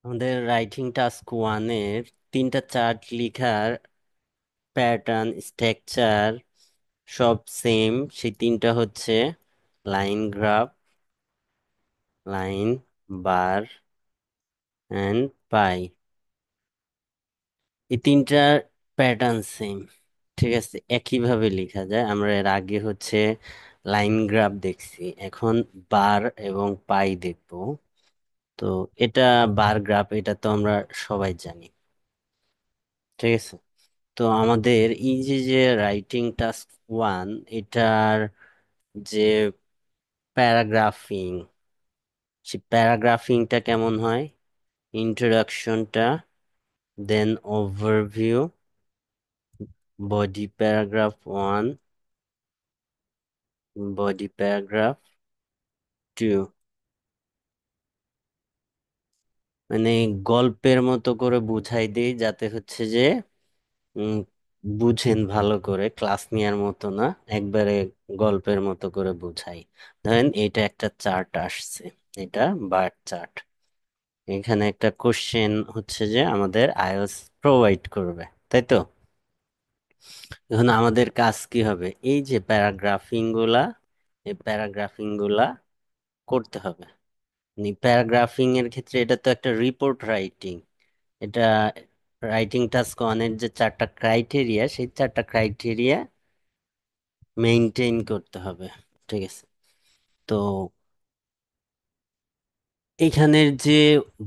আমাদের writing task ওয়ানের তিনটা চার্ট লিখার প্যাটার্ন স্ট্রাকচার সব সেম। সেই তিনটা হচ্ছে line graph, line, bar and pie. এই তিনটা প্যাটার্ন সেম, ঠিক আছে, একইভাবে লেখা যায়। আমরা এর আগে হচ্ছে লাইন গ্রাফ দেখছি, এখন বার এবং পাই দেখবো। তো এটা বার গ্রাফ, এটা তো আমরা সবাই জানি, ঠিক আছে। তো আমাদের এই যে যে রাইটিং টাস্ক ওয়ান, এটার যে প্যারাগ্রাফিং, সে প্যারাগ্রাফিংটা কেমন হয়? ইন্ট্রোডাকশনটা, then overview, body paragraph one, body paragraph two. মানে গল্পের মতো করে বুঝাই দিই, যাতে হচ্ছে যে উম, বুঝেন ভালো করে, ক্লাস নেওয়ার মতো না, একবারে গল্পের মতো করে বুঝাই। ধরেন এটা একটা চার্ট আসছে, এটা বার চার্ট। এখানে একটা কোশ্চেন হচ্ছে যে আমাদের আইএলটিএস প্রোভাইড করবে, তাই তো? এখন আমাদের কাজ কি হবে? এই যে প্যারাগ্রাফিং গুলা, এই প্যারাগ্রাফিং গুলা করতে হবে। প্যারাগ্রাফিং এর ক্ষেত্রে এটা তো একটা রিপোর্ট রাইটিং। এটা রাইটিং টাস্ক ওয়ানের যে চারটা ক্রাইটেরিয়া, সেই চারটা ক্রাইটেরিয়া মেইনটেইন করতে হবে, ঠিক আছে। তো এখানের যে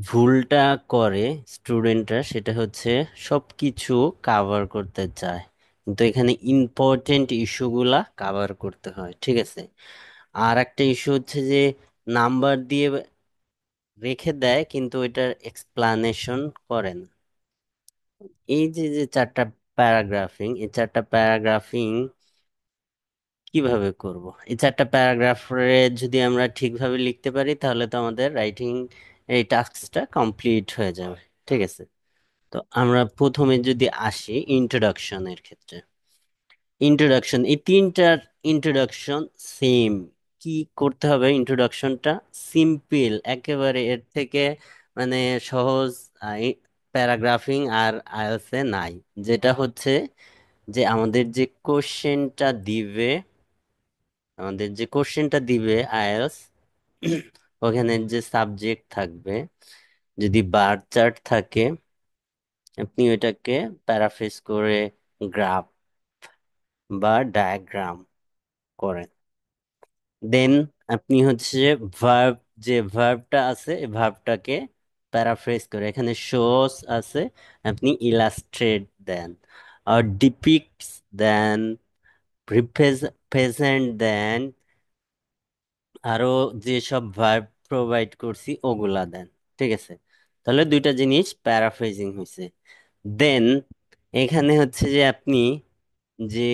ভুলটা করে স্টুডেন্টরা, সেটা হচ্ছে সবকিছু কাভার করতে চায়, কিন্তু এখানে ইম্পর্টেন্ট ইস্যুগুলা কাভার করতে হয়, ঠিক আছে। আর একটা ইস্যু হচ্ছে যে নাম্বার দিয়ে রেখে দেয়, কিন্তু এটার এক্সপ্লানেশন করে না। এই যে যে চারটা প্যারাগ্রাফিং, এই চারটা প্যারাগ্রাফিং কিভাবে করব? এই চারটা প্যারাগ্রাফে যদি আমরা ঠিকভাবে লিখতে পারি, তাহলে তো আমাদের রাইটিং এই টাস্কটা কমপ্লিট হয়ে যাবে, ঠিক আছে। তো আমরা প্রথমে যদি আসি ইন্ট্রোডাকশনের ক্ষেত্রে, ইন্ট্রোডাকশন, এই তিনটার ইন্ট্রোডাকশন সেম। কি করতে হবে? ইন্ট্রোডাকশনটা সিম্পল একেবারে, এর থেকে মানে সহজ প্যারাগ্রাফিং আর আইএলটিএস এ নাই। যেটা হচ্ছে যে আমাদের যে কোশ্চেনটা দিবে আইএলটিএস, ওখানে যে সাবজেক্ট থাকবে, যদি বার চার্ট থাকে, আপনি ওইটাকে প্যারাফ্রেজ করে গ্রাফ বা ডায়াগ্রাম করেন। দেন আপনি হচ্ছে ভার্ব, যে ভার্বটা আছে এই ভার্বটাকে প্যারাফ্রেজ করে, এখানে শোস আছে, আপনি ইলাস্ট্রেট দেন, আর ডিপিক্টস দেন, প্রেজেন্ট দেন, আরো যেসব ভার্ব প্রোভাইড করছি ওগুলা দেন, ঠিক আছে। তাহলে দুইটা জিনিস প্যারাফ্রেজিং হয়েছে। দেন এখানে হচ্ছে যে আপনি যে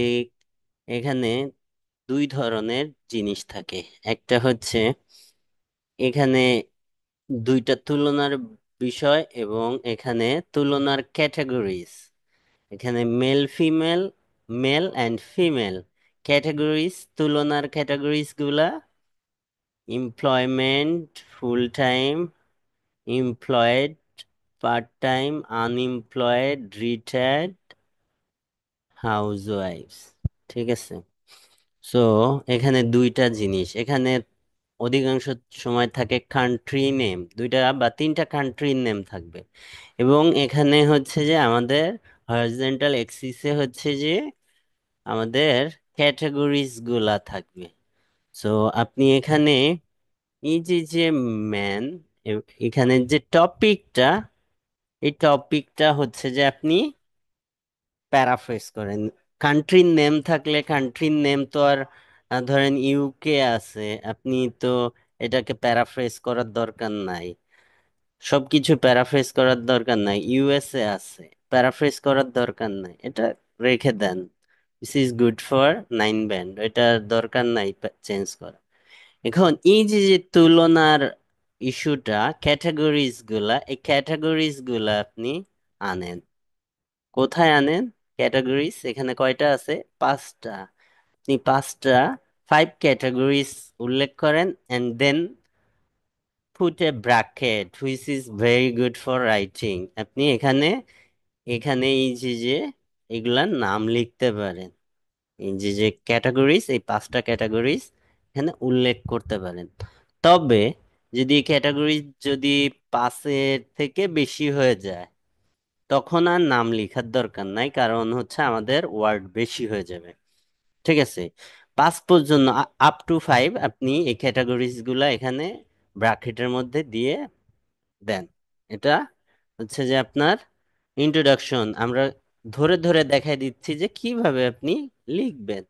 এখানে দুই ধরনের জিনিস থাকে। একটা হচ্ছে এখানে দুইটা তুলনার বিষয়, এবং এখানে তুলনার ক্যাটাগরিজ। এখানে male female, male and female categories, তুলনার ক্যাটাগরিজ গুলা employment, full time, employed, part time, unemployed, retired, হাউসওয়াইফস, ঠিক আছে। সো এখানে দুইটা জিনিস, এখানে অধিকাংশ সময় থাকে কান্ট্রি নেম, দুইটা বা তিনটা কান্ট্রির নেম থাকবে। এবং এখানে হচ্ছে যে আমাদের হরিজন্টাল এক্সিসে হচ্ছে যে আমাদের ক্যাটাগরিজ গুলা থাকবে। সো আপনি এখানে এই যে যে ম্যান, এখানে যে টপিকটা, এই টপিকটা হচ্ছে যে আপনি প্যারাফ্রেজ করেন। কান্ট্রির নেম থাকলে, কান্ট্রির নেম তো আর ধরেন ইউকে আছে, আপনি তো এটাকে প্যারাফ্রেজ করার দরকার নাই, সবকিছু প্যারাফ্রেজ করার দরকার নাই। ইউএসএ আছে, প্যারাফ্রেজ করার দরকার নাই, এটা রেখে দেন। This is good for 9 band, এটা দরকার নাই চেঞ্জ করা। এখন এই যে যে তুলনার ইস্যুটা, ক্যাটাগরিজ গুলা, এই ক্যাটাগরিজ গুলা আপনি আনেন। কোথায় আনেন ক্যাটাগরিজ? এখানে কয়টা আছে? পাঁচটা। আপনি পাঁচটা, 5 ক্যাটাগরিজ উল্লেখ করেন, and then put a bracket which is very good for writing. আপনি এখানে এখানে এই যে এগুলার নাম লিখতে পারেন। এই যে ক্যাটাগরিজ, এই 5টা ক্যাটাগরিজ এখানে উল্লেখ করতে পারেন। তবে যদি ক্যাটাগরি যদি 5-এর থেকে বেশি হয়ে যায় তখন আর নাম লেখার দরকার নাই, কারণ হচ্ছে আমাদের ওয়ার্ড বেশি হয়ে যাবে। ঠিক আছে, 5 পর্যন্ত, আপ টু 5 আপনি এই ক্যাটাগরিজ গুলা এখানে ব্র্যাকেটের মধ্যে দিয়ে দেন। এটা হচ্ছে যে আপনার ইন্ট্রোডাকশন। আমরা ধরে ধরে দেখাই দিচ্ছি যে কিভাবে আপনি লিখবেন।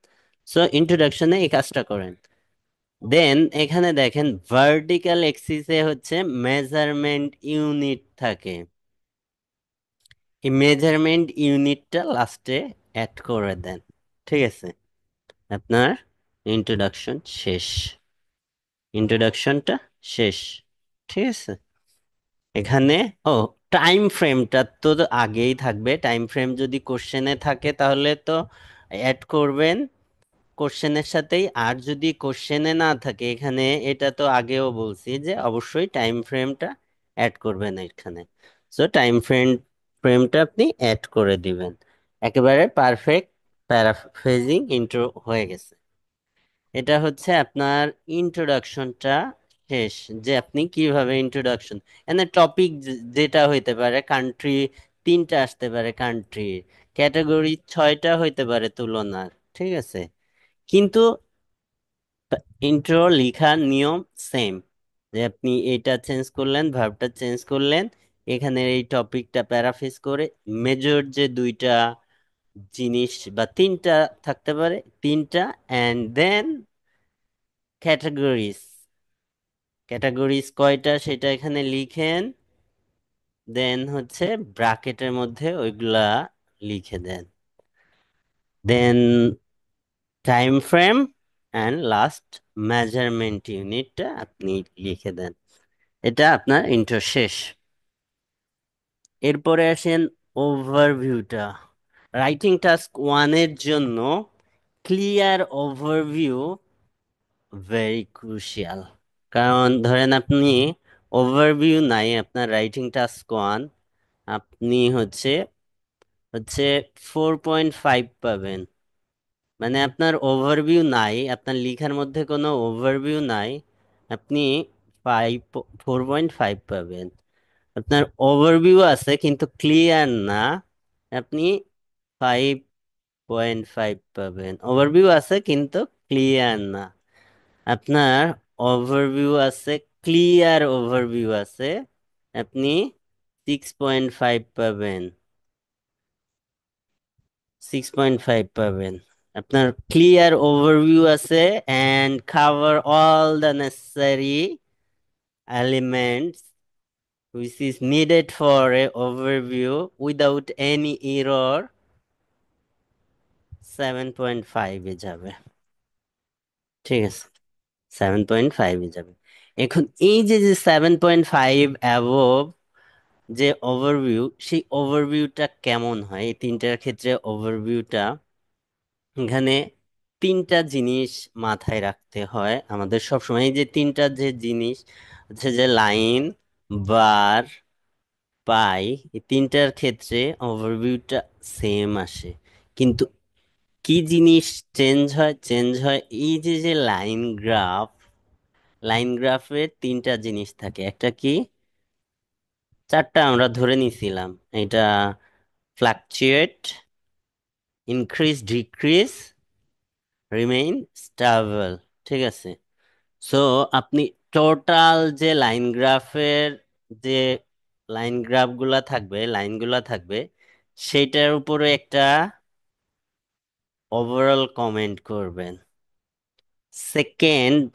সো ইন্ট্রোডাকশনে এই কাজটা করেন। দেন এখানে দেখেন ভার্টিক্যাল এক্সিসে হচ্ছে মেজারমেন্ট ইউনিট থাকে। এই মেজারমেন্ট ইউনিটটা লাস্টে অ্যাড করে দেন। ঠিক আছে, আপনার ইন্ট্রোডাকশন শেষ। ইন্ট্রোডাকশনটা শেষ। ঠিক আছে, এখানে ও টাইম ফ্রেমটা তো আগেই থাকবে। টাইম ফ্রেম যদি কোশ্চেনে থাকে তাহলে তো অ্যাড করবেন কোশ্চেনের সাথেই, আর যদি কোশ্চেনে না থাকে এখানে, এটা তো আগেও বলছি যে অবশ্যই টাইম ফ্রেমটা অ্যাড করবেন এখানে। সো টাইম ফ্রেমটা আপনি অ্যাড করে দিবেন। একেবারে পারফেক্ট প্যারাফ্রেজিং ইন্ট্রো হয়ে গেছে। এটা হচ্ছে আপনার ইন্ট্রোডাকশনটা শেষ, যে আপনি কিভাবে ইন্ট্রোডাকশন, এখানে টপিক যেটা হইতে পারে, কান্ট্রি 3টা আসতে পারে, কান্ট্রি ক্যাটাগরি 6টা হইতে পারে তুলনার। ঠিক আছে, কিন্তু ইন্ট্রো লেখার নিয়ম সেম, যে আপনি এটা চেঞ্জ করলেন, ভার্বটা চেঞ্জ করলেন, এখানে এই টপিকটা প্যারাফ্রেজ করে মেজর যে 2টা জিনিস বা 3টা থাকতে পারে, 3টা, অ্যান্ড দেন ক্যাটাগরিজ। ক্যাটাগরিজ কয়টা সেটা এখানে লিখেন, দেন হচ্ছে ব্র্যাকেটের মধ্যে ওইগুলা লিখে দেন, then time frame and last measurement ইউনিটটা আপনি লিখে দেন। এটা আপনার ইন্ট্রো শেষ। এরপরে আসেন ওভারভিউটা। রাইটিং টাস্ক 1-এর জন্য ক্লিয়ার ওভারভিউ ভেরি ক্রুশিয়াল। কারণ ধরেন আপনি ওভারভিউ নাই আপনার রাইটিং টাস্ক 1, আপনি হচ্ছে হচ্ছে 4.5 পাবেন। মানে আপনার ওভারভিউ নাই, আপনার লেখার মধ্যে কোনো ওভারভিউ নাই, আপনি 4.5 পাবেন। আপনার ওভারভিউ আছে কিন্তু ক্লিয়ার না, আপনি 5.5 পাবেন। ওভারভিউ আছে কিন্তু ক্লিয়ার না। আপনার ওভারভিউ আছে, ক্লিয়ার ওভারভিউ আছে, আপনি 6.5 পাবেন। 6.5 পাবেন। আপনার ক্লিয়ার ওভারভিউ আছে and cover all the necessary elements which is needed for a overview without any error, 7.5 এ যাবে। ঠিক আছে, 7.5 এ যাবে। এখন এই যে 7.5 অ্যাবভ যে ওভারভিউ, সেই ওভারভিউটা কেমন হয়? এই 3টার ক্ষেত্রে ওভারভিউটা, এখানে 3টা জিনিস মাথায় রাখতে হয় আমাদের সবসময়। এই যে 3টা যে জিনিস হচ্ছে যে লাইন, বার, পাই, এই 3টার ক্ষেত্রে ওভারভিউটা সেম আসে। কিন্তু কি জিনিস চেঞ্জ হয়? চেঞ্জ হয় এই যে লাইন গ্রাফ। লাইন গ্রাফের 3টা জিনিস থাকে। একটা কি, 4টা আমরা ধরে নিছিলাম। এটা fluctuate, increase, decrease, remain stable. ঠিক আছে, সো আপনি টোটাল যে লাইন গ্রাফের যে লাইন গ্রাফ গুলা থাকবে, লাইনগুলা থাকবে, সেইটার উপরে একটা ওভারঅল কমেন্ট করবেন। সেকেন্ড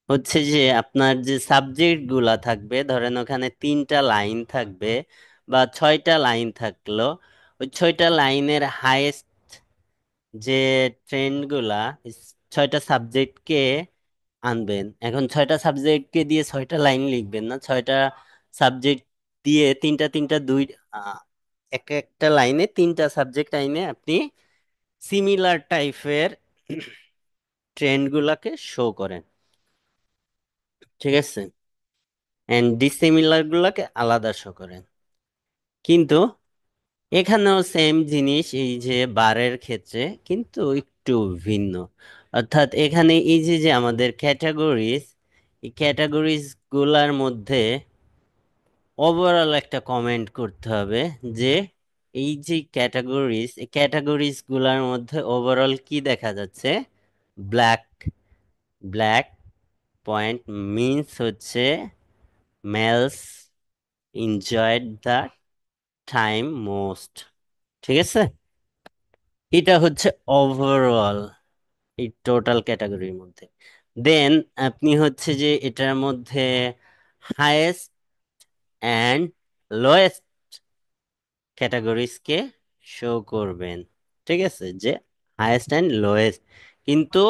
হচ্ছে যে আপনার যে সাবজেক্ট গুলা থাকবে, ধরেন ওখানে 3টা লাইন থাকবে বা 6টা লাইন থাকলো, ওই 6টা লাইনের হাইয়েস্ট যে ট্রেন্ড গুলা 6টা সাবজেক্টকে আনবেন। এখন 6টা সাবজেক্টকে দিয়ে 6টা লাইন লিখবেন না, 6টা সাবজেক্ট দিয়ে 3টা 3টা আহ, এক একটা লাইনে 3টা সাবজেক্ট আইনে আপনি সিমিলার টাইপের ট্রেন্ড গুলাকে শো করেন। ঠিক আছে, এন্ড ডিসিমিলার গুলাকে আলাদা শো করে। কিন্তু এখানেও সেম জিনিস, এই যে বারের ক্ষেত্রে কিন্তু একটু ভিন্ন। অর্থাৎ এখানে এই যে যে আমাদের ক্যাটাগরিজ, এই ক্যাটাগরিজ গুলার মধ্যে ওভারঅল একটা কমেন্ট করতে হবে যে এই যে ক্যাটাগরিজ, এই ক্যাটাগরিজ গুলার মধ্যে ওভারঅল কি দেখা যাচ্ছে, ব্ল্যাক। ব্ল্যাক পয়েন্ট মিন্স হচ্ছে মেলস এনজয়েড দ্য টাইম মোস্ট। ঠিক আছে, এটা হচ্ছে ওভারঅল এই টোটাল ক্যাটাগরির মধ্যে। দেন আপনি হচ্ছে যে এটার মধ্যে হাইয়েস্ট অ্যান্ড লোয়েস্ট ক্যাটাগরিজকে শো করবেন। ঠিক আছে, যে হাইয়েস্ট অ্যান্ড লোয়েস্ট, কিন্তু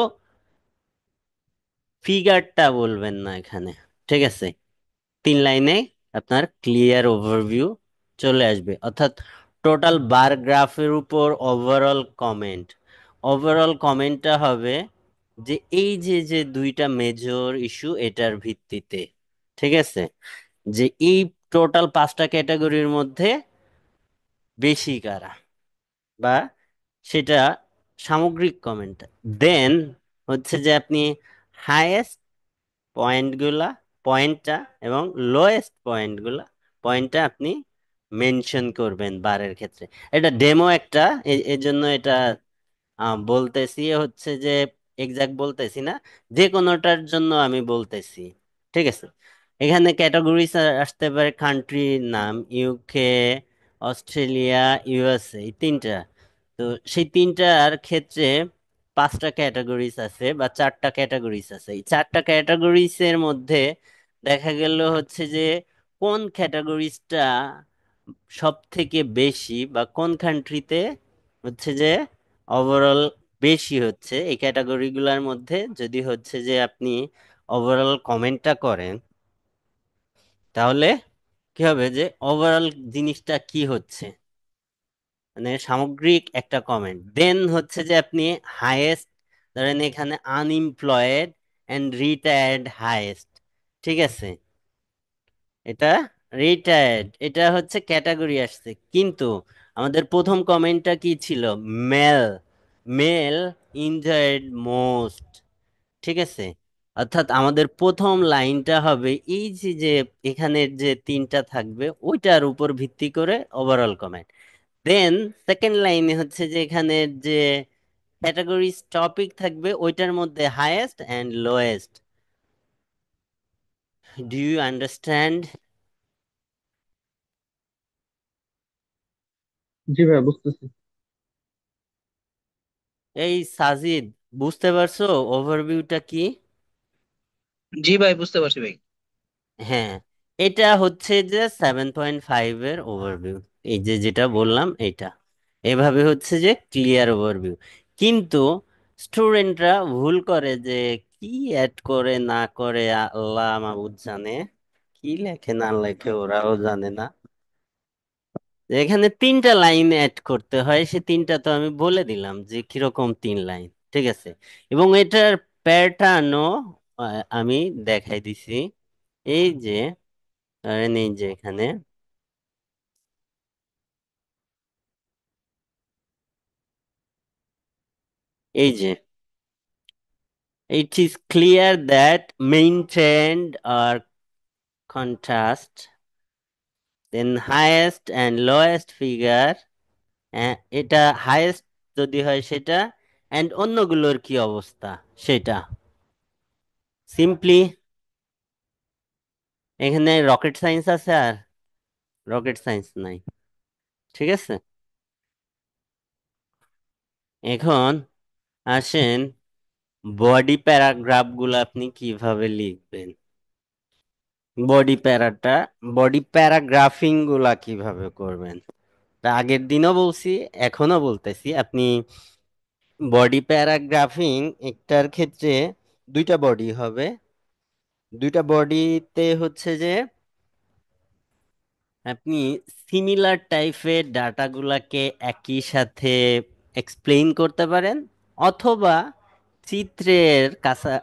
ফিগারটা বলবেন না এখানে। ঠিক আছে, 3 লাইনে আপনার ক্লিয়ার ওভারভিউ চলে আসবে, অর্থাৎ টোটাল বার গ্রাফের উপর ওভারঅল কমেন্ট। ওভারঅল কমেন্টটা হবে যে এই যে যে দুইটা মেজর ইস্যু এটার ভিত্তিতে। ঠিক আছে, যে এই টোটাল 5টা ক্যাটাগরির মধ্যে বেশি কারা, বা সেটা সামগ্রিক কমেন্ট। দেন হচ্ছে যে আপনি হাইয়েস্ট পয়েন্টগুলা, পয়েন্টটা, এবং লোয়েস্ট পয়েন্টটা আপনি মেনশন করবেন বারের ক্ষেত্রে। এটা ডেমো একটা, এর জন্য এটা বলতেছি হচ্ছে যে এক্সাক্ট বলতেছি না, যে কোনোটার জন্য আমি বলতেছি। ঠিক আছে, এখানে ক্যাটাগরিজ আসতে পারে কান্ট্রির নাম, ইউকে, অস্ট্রেলিয়া, ইউএসএ, এই তিনটা। তো সেই তিনটার ক্ষেত্রে 5টা ক্যাটাগরিজ আছে বা 4টা ক্যাটাগরিজ আছে। এই 4টা ক্যাটাগরিজ এর মধ্যে দেখা গেল হচ্ছে যে কোন ক্যাটাগরিজটা সব থেকে বেশি, বা কোন কান্ট্রিতে হচ্ছে যে ওভারঅল বেশি হচ্ছে এই ক্যাটাগরিগুলোর মধ্যে। যদি হচ্ছে যে আপনি ওভারঅল কমেন্টটা করেন, তাহলে কি হবে যে ওভারঅল জিনিসটা কি হচ্ছে, মানে সামগ্রিক একটা কমেন্ট। দেন হচ্ছে যে আপনি হাইয়েস্ট, ধরেন এখানে আনএমপ্লয়েড এন্ড রিটায়ার্ড হাইয়েস্ট। ঠিক আছে, এটা রিটায়ার্ড, এটা হচ্ছে ক্যাটাগরি আসছে, কিন্তু আমাদের প্রথম কমেন্টটা কি ছিল, মেল, মেল এনজয়েড মোস্ট। ঠিক আছে, অর্থাৎ আমাদের প্রথম লাইনটা হবে এই যে যে এখানের যে তিনটা থাকবে ওইটার উপর ভিত্তি করে ওভারঅল কমেন্ট। দেন সেকেন্ড লাইনে হচ্ছে যে এখানের যে ক্যাটাগরিজ টপিক থাকবে ওইটার মধ্যে highest and lowest. Do you understand? জি ভাই, বুঝতেছি। এই সাজিদ, বুঝতে পারছো ওভারভিউটা কি? জি ভাই, বুঝতে পারছি ভাই। হ্যাঁ, এটা হচ্ছে যে 7.5 এর ওভারভিউ। এই যে যেটা বললাম এটা, এভাবে হচ্ছে যে ক্লিয়ার ওভারভিউ। কিন্তু স্টুডেন্টরা ভুল করে যে কি অ্যাড করে না করে আল্লাহ মাবুদ জানে, কি লেখে না লেখে ওরাও জানে না। এখানে 3টা লাইন অ্যাড করতে হয়, সে তিনটা তো আমি বলে দিলাম যে কিরকম 3 লাইন। ঠিক আছে, এবং এটার প্যাটার্নও আমি দেখাই দিছি। এই যে ধরেন এই যে এখানে, এই যে it is clear that maintained or contrast, then highest and lowest figure, এটা হাইয়েস্ট যদি হয় সেটা, অ্যান্ড অন্যগুলোর কি অবস্থা সেটা। সিম্পলি এখানে রকেট সায়েন্স আছে আর রকেট সায়েন্স নাই। ঠিক আছে, এখন আসেন বডি প্যারাগ্রাফ গুলো আপনি কিভাবে লিখবেন। বডি প্যারাগ্রাফিং গুলা কিভাবে করবেন, তা আগের দিনও বলছি, এখনো বলতেছি। আপনি বডি প্যারাগ্রাফিং একটার ক্ষেত্রে দুইটা বডি হবে। দুইটা বডিতে হচ্ছে যে আপনি সিমিলার টাইপের ডাটাগুলাকে একই সাথে এক্সপ্লেইন করতে পারেন, অথবা চিত্রের কাছা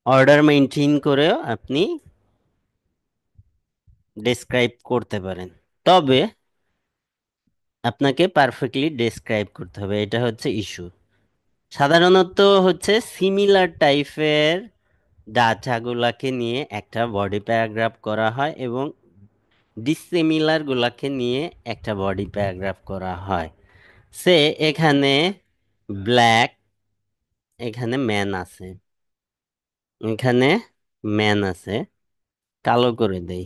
অর্ডার মেনটেন করেও আপনি ডেসক্রাইব করতে পারেন, তবে আপনাকে পারফেক্টলি ডেসক্রাইব করতে হবে, এটা হচ্ছে ইস্যু। সাধারণত হচ্ছে সিমিলার টাইপের ডাটাগুলাকে নিয়ে একটা বডি প্যারাগ্রাফ করা হয় এবং ডিসিমিলার গুলাকে নিয়ে একটা বডি প্যারাগ্রাফ করা হয়। সে এখানে ব্ল্যাক, এখানে ম্যান আছে, এখানে ম্যান আছে, কালো করে দেই।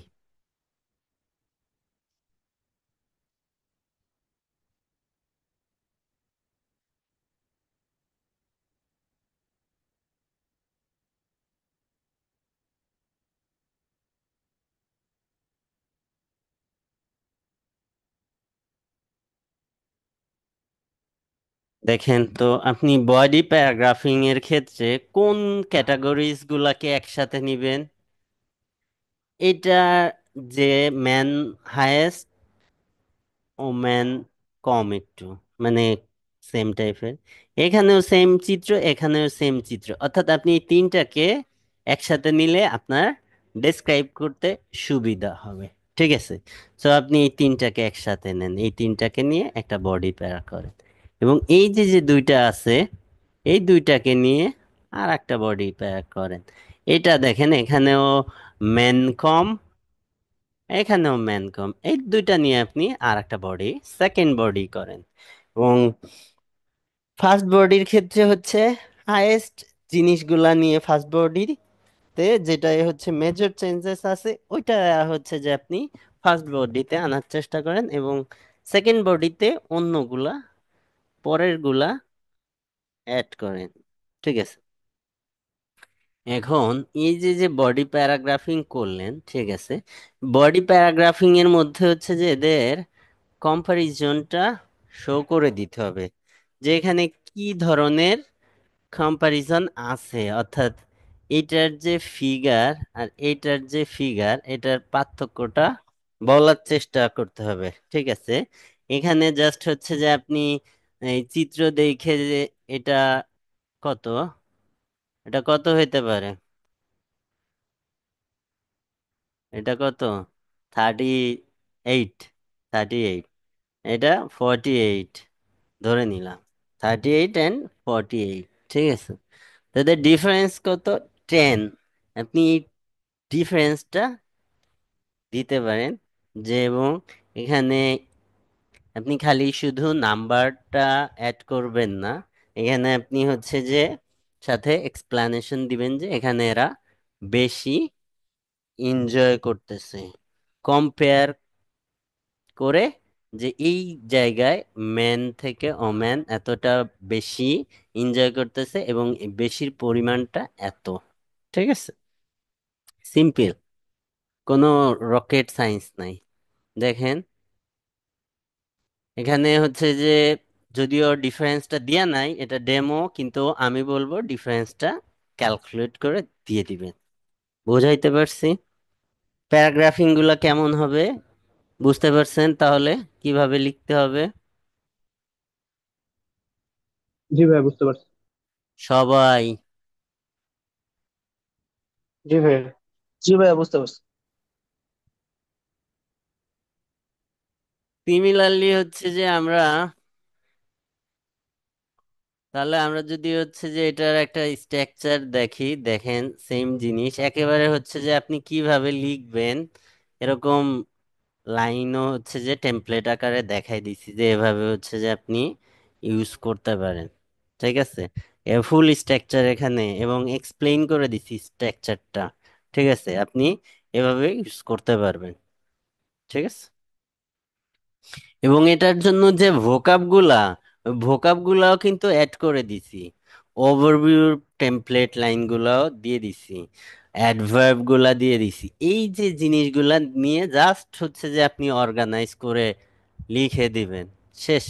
দেখেন তো, আপনি বডি প্যারাগ্রাফিং এর ক্ষেত্রে কোন ক্যাটাগরিজ গুলাকে একসাথে নিবেন? এটা যে ম্যান হায়েস্ট, ওম্যান কম একটু, মানে সেম টাইপের, এখানেও সেম চিত্র, এখানেও সেম চিত্র, অর্থাৎ আপনি এই তিনটাকে একসাথে নিলে আপনার ডেসক্রাইব করতে সুবিধা হবে। ঠিক আছে, তো আপনি এই তিনটাকে একসাথে নেন, এই তিনটাকে নিয়ে একটা বডি প্যারা করেন, এবং এই যে যে দুইটা আছে, এই দুইটাকে নিয়ে আর একটা বডি প্যারা করেন। এটা দেখেন, এখানেও ম্যান কম, এখানেও ম্যান কম, এই দুইটা নিয়ে আপনি আর একটা বডি, সেকেন্ড বডি করেন। এবং ফার্স্ট বডির ক্ষেত্রে হচ্ছে হাইয়েস্ট জিনিসগুলা নিয়ে ফার্স্ট বডিতে যেটা হচ্ছে মেজর চেঞ্জেস আছে, ওইটা হচ্ছে যে আপনি ফার্স্ট বডিতে আনার চেষ্টা করেন, এবং সেকেন্ড বডিতে অন্যগুলা, পরের গুলা অ্যাড করেন। ঠিক আছে, এখন এই যে যে বডি প্যারাগ্রাফিং করলেন, ঠিক আছে, বডি প্যারাগ্রাফিং এর মধ্যে হচ্ছে যে এদের কম্পারিজনটা শো করে দিতে হবে, যে এখানে কি ধরনের কম্পারিজন আছে, অর্থাৎ এইটার যে ফিগার আর এইটার যে ফিগার, এটার পার্থক্যটা বলার চেষ্টা করতে হবে। ঠিক আছে, এখানে জাস্ট হচ্ছে যে আপনি এই চিত্র দেখে যে এটা কত, এটা কত হইতে পারে, এটা কত, 38, 38, এটা 48, ধরে নিলাম 38 and 48। ঠিক আছে, তাদের ডিফারেন্স কত, 10। আপনি এই ডিফারেন্সটা দিতে পারেন, যে এবং এখানে আপনি খালি শুধু নাম্বারটা অ্যাড করবেন না, এখানে আপনি হচ্ছে যে সাথে এক্সপ্লানেশন দিবেন যে এখানে এরা বেশি এনজয় করতেছে, কম্পেয়ার করে, যে এই জায়গায় ম্যান থেকে ওম্যান এতটা বেশি এনজয় করতেছে এবং এই বেশির পরিমাণটা এত। ঠিক আছে, সিম্পল, কোনো রকেট সায়েন্স নাই। দেখেন, এখানে হচ্ছে যে যদিও ডিফারেন্সটা দেয়া নাই, এটা ডেমো, কিন্তু আমি বলবো ডিফারেন্সটা ক্যালকুলেট করে দিয়ে দিবেন। বুঝাইতে পারছি প্যারাগ্রাফিং গুলা কেমন হবে? বুঝতে পারছেন তাহলে কিভাবে লিখতে হবে? জি ভাই, বুঝতে পারছি। সবাই জি ভাই। জি ভাইয়া, বুঝতে পারছি। সিমিলারলি হচ্ছে যে আমরা, তাহলে আমরা যদি হচ্ছে যে এটার একটা স্ট্রাকচার দেখি, দেখেন সেম জিনিস একেবারে হচ্ছে যে আপনি কিভাবে লিখবেন, এরকম লাইনও হচ্ছে যে টেমপ্লেট আকারে দেখাই দিছি, যে এভাবে হচ্ছে যে আপনি ইউজ করতে পারেন। ঠিক আছে, ফুল স্ট্রাকচার এখানে এবং এক্সপ্লেইন করে দিছি স্ট্রাকচারটা। ঠিক আছে, আপনি এভাবে ইউজ করতে পারবেন। ঠিক আছে, এবং এটার জন্য যে ভোকাব গুলা, ভোকাব গুলাও কিন্তু অ্যাড করে দিছি, ওভারভিউ টেমপ্লেট লাইন গুলাও দিয়ে দিছি, অ্যাডভার্ব গুলা দিয়ে দিছি। এই যে জিনিসগুলা নিয়ে জাস্ট হচ্ছে যে আপনি অর্গানাইজ করে লিখে দিবেন, শেষ।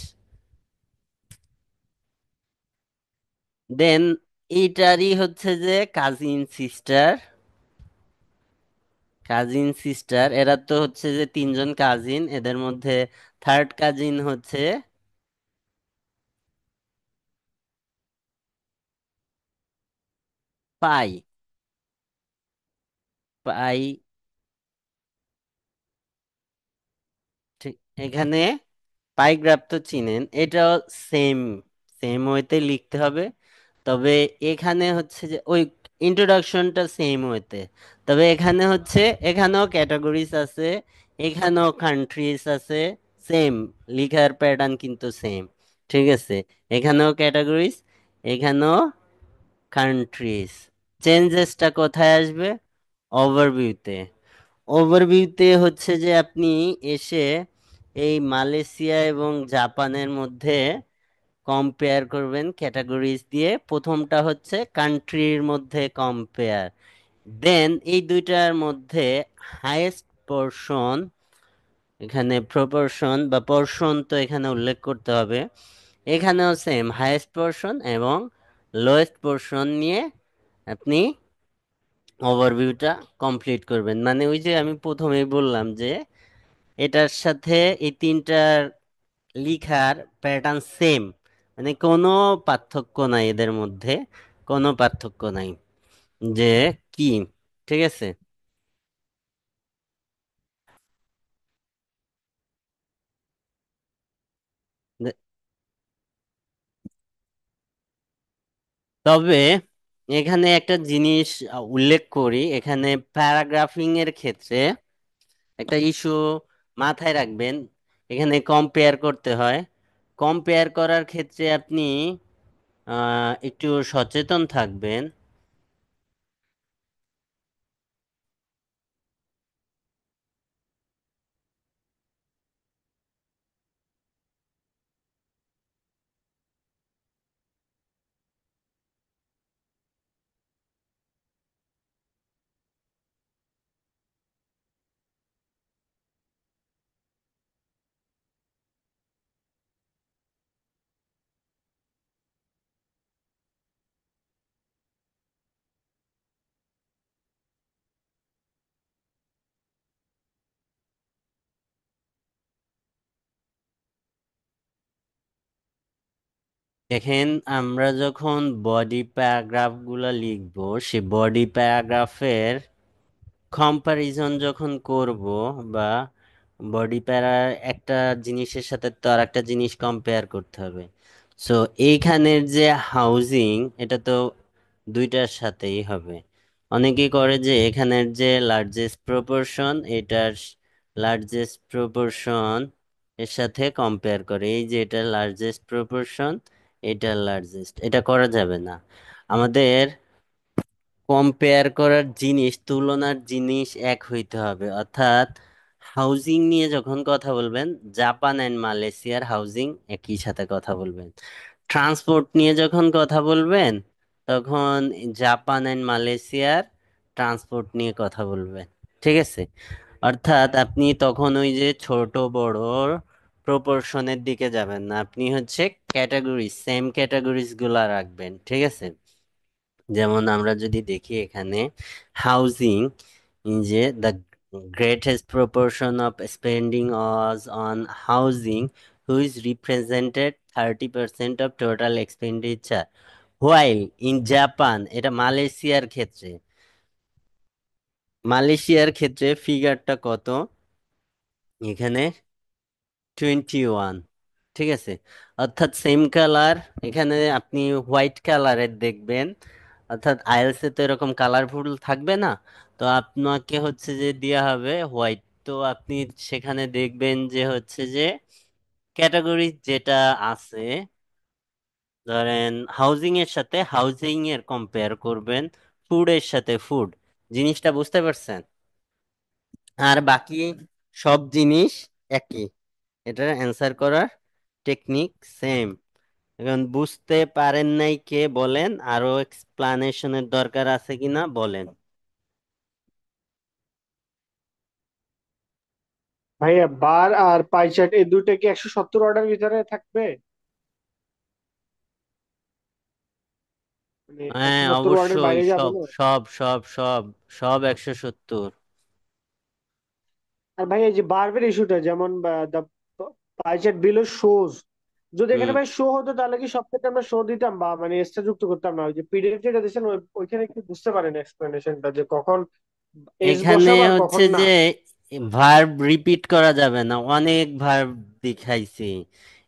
দেন এইটারই হচ্ছে যে কাজিন সিস্টার, কাজিন সিস্টার এরা তো হচ্ছে যে তিনজন কাজিন, এদের মধ্যে থার্ড কাজিন হচ্ছে পাই, পাই এখানে পাইগ্রাফ তো চিনেন, এটাও সেম সেম ওয়েতে লিখতে হবে। তবে এখানে হচ্ছে যে ওই ইন্ট্রোডাকশনটা সেম ওয়েতে, তবে এখানে হচ্ছে এখানেও ক্যাটাগরিজ আছে, এখানেও কান্ট্রিজ আছে, সেম লিখার প্যাটার্ন কিন্তু সেম। ঠিক আছে, এখানেও ক্যাটাগরিজ, এখানেও কান্ট্রিজ। চেঞ্জেসটা কোথায় আসবে? ওভারভিউতে। ওভারভিউতে হচ্ছে যে আপনি এসে এই মালয়েশিয়া এবং জাপানের মধ্যে কম্পেয়ার করবেন ক্যাটাগরিজ দিয়ে। প্রথমটা হচ্ছে কান্ট্রির মধ্যে কম্পেয়ার, দেন এই দুইটার মধ্যে হাইয়েস্ট পোর্শন, এখানে প্রপোর্শন বা পোর্শন তো এখানে উল্লেখ করতে হবে, এখানেও সেম হাইয়েস্ট পোর্শন এবং লোয়েস্ট পোর্শন নিয়ে আপনি ওভারভিউটা কমপ্লিট করবেন। মানে ওই যে আমি প্রথমেই বললাম যে এটার সাথে এই তিনটার লিখার প্যাটার্ন সেম, মানে কোনো পার্থক্য নাই এদের মধ্যে, কোনো পার্থক্য নাই যে কি। ঠিক আছে, দে- তবে এখানে একটা জিনিস উল্লেখ করি, এখানে প্যারাগ্রাফিং এর ক্ষেত্রে একটা ইস্যু মাথায় রাখবেন। এখানে কম্পেয়ার করতে হয়, কম্পেয়ার করার ক্ষেত্রে আপনি একটু সচেতন থাকবেন। দেখেন, আমরা যখন বডি প্যারাগ্রাফ গুলা লিখবো, সে বডি প্যারাগ্রাফের কম্পারিজন যখন করব, বা বডি প্যারা একটা জিনিসের সাথে তো আর একটা জিনিস কম্পেয়ার করতে হবে। সো এইখানের যে হাউজিং, এটা তো দুইটার সাথেই হবে। অনেকেই করে যে এখানের যে লার্জেস্ট প্রপোর্শন, এটার লার্জেস্ট প্রপোর্শন এর সাথে কম্পেয়ার করে, এই যে এটা লার্জেস্ট প্রপোর্শন, এটা লার্জেস্ট, এটা করা যাবে না। আমাদের কম্পেয়ার করার জিনিস, তুলনার জিনিস এক হইতে হবে। অর্থাৎ হাউজিং নিয়ে যখন কথা বলবেন, জাপান অ্যান্ড মালয়েশিয়ার হাউজিং একই সাথে কথা বলবেন। ট্রান্সপোর্ট নিয়ে যখন কথা বলবেন, তখন জাপান অ্যান্ড মালয়েশিয়ার ট্রান্সপোর্ট নিয়ে কথা বলবেন। ঠিক আছে, অর্থাৎ আপনি তখন ওই যে ছোট বড় প্রপোর্শনের দিকে যাবেন না, আপনি হচ্ছে ক্যাটাগরি, সেম ক্যাটাগরিজ গুলা রাখবেন। ঠিক আছে, যেমন আমরা যদি দেখি এখানে হাউজিং, যে the greatest proportion of spending was on housing, which represented 30% of total expenditure, while in Japan, এটা মালয়েশিয়ার ক্ষেত্রে, মালয়েশিয়ার ক্ষেত্রে ফিগারটা কত, এখানে 21। ঠিক আছে, অর্থাৎ সেম কালার, এখানে আপনি হোয়াইট কালারের দেখবেন, অর্থাৎ আইএলসে তো এরকম কালারফুল থাকবে না, তো আপনাকে হচ্ছে যে দেয়া হবে হোয়াইট। তো আপনি সেখানে দেখবেন যে হচ্ছে যে ক্যাটাগরি যেটা আছে, ধরেন হাউজিং এর সাথে হাউজিং এর কম্পেয়ার করবেন, ফুডের সাথে ফুড, জিনিসটা বুঝতে পারছেন? আর বাকি সব জিনিস একই, এটার অ্যান্সার করার টেকনিক সেম। এখন বুঝতে পারেন নাই কে, বলেন, আরো এক্সপ্লানেশনের দরকার আছে কিনা বলেন। ভাইয়া বার আর পাই চার্ট এই দুইটা কি 170 অর্ডার ভিতরে থাকবে? মানে হ্যাঁ 170 ওয়ার্ডের অবশ্যই, বাইরে যাবে সব না? সব সব সব সব 170। আর ভাই এই যে বারবের ইস্যুটা, যেমন দা পাই চার্ট বিলো শোজ, যদি হুম, এখানে ভাই শো হতো তাহলে কি সব ক্ষেত্রে আমরা শো দিতাম বা মানে এক্সট্রা যুক্ত করতাম না? ওই যে পিডিএফ যেটা দিয়েছেন ওইখানে কি বুঝতে পারেন এক্সপ্লেনেশনটা যে কখন এস এখানে বসাবো আর হচ্ছে কখন যে না? ভার্ব রিপিট করা যাবে না, অনেক ভার্ব দেখাইছি।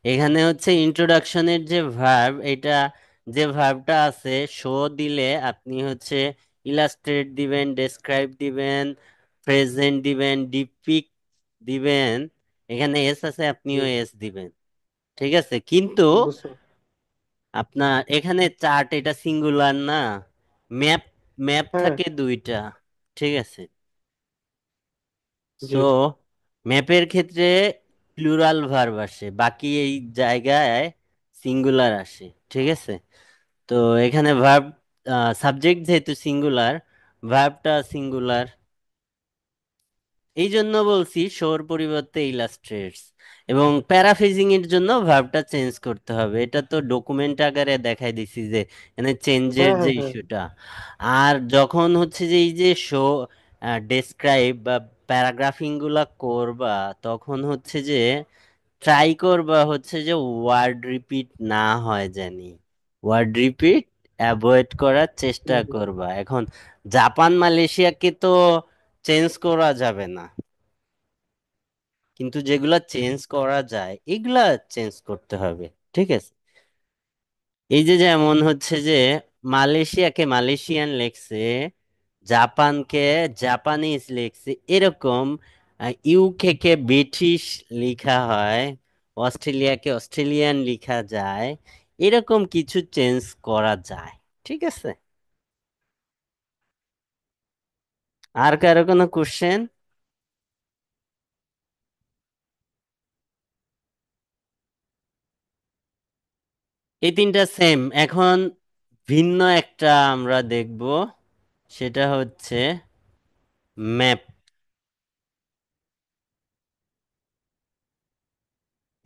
এখানে হচ্ছে ইন্ট্রোডাকশনের যে ভার্ব, এটা যে ভার্বটা আছে, শো দিলে আপনি হচ্ছে ইলাস্ট্রেট দিবেন, ডেসক্রাইব দিবেন, প্রেজেন্ট দিবেন, ডিপিক দিবেন। এখানে এস আছে, জি, আপনিও এস দিবেন। ঠিক আছে, কিন্তু বুঝতে আপনার এখানে চার্ট, এটা সিঙ্গুলার না, ম্যাপ, ম্যাপ হ্যাঁ, থাকে দুইটা। ঠিক আছে, জি, সো ম্যাপের ক্ষেত্রে প্লুরাল ভার্ব আসে, বাকি এই জায়গায় সিঙ্গুলার আসে। ঠিক আছে, তো এখানে ভার্ব, সাবজেক্ট যেহেতু সিঙ্গুলার, ভার্বটা সিঙ্গুলার, এই জন্য বলছি শোর পরিবর্তে ইলাস্ট্রেটস। এবং প্যারাফ্রেজিং এর জন্য ভার্বটা চেঞ্জ করতে হবে, এটা তো ডকুমেন্ট আকারে দেখাই দিছি যে এখানে চেঞ্জের হ্যাঁ, যে হ্যাঁ, হ্যাঁ, ইস্যুটা। আর যখন হচ্ছে যে এই যে শো, ডেসক্রাইব বা প্যারাগ্রাফিং গুলা করবা, তখন হচ্ছে যে ট্রাই করবা হচ্ছে যে ওয়ার্ড রিপিট না হয় জানি, ওয়ার্ড রিপিট অ্যাভয়েড করার চেষ্টা হুম, হুম, করবা। এখন জাপান মালয়েশিয়াকে তো চেঞ্জ করা যাবে না, কিন্তু যেগুলা চেঞ্জ করা যায় এগুলা চেঞ্জ করতে হবে। ঠিক আছে, এই যে যেমন হচ্ছে যে মালয়েশিয়াকে মালয়েশিয়ান লেখছে, জাপানকে জাপানিজ লেখছে, এরকম ইউকে কে ব্রিটিশ লিখা হয়, অস্ট্রেলিয়াকে অস্ট্রেলিয়ান লিখা যায়, এরকম কিছু চেঞ্জ করা যায়। ঠিক আছে, আর কারো কোনো কোশ্চেন? এই তিনটা সেম। এখন ভিন্ন একটা আমরা দেখব, সেটা হচ্ছে ম্যাপ।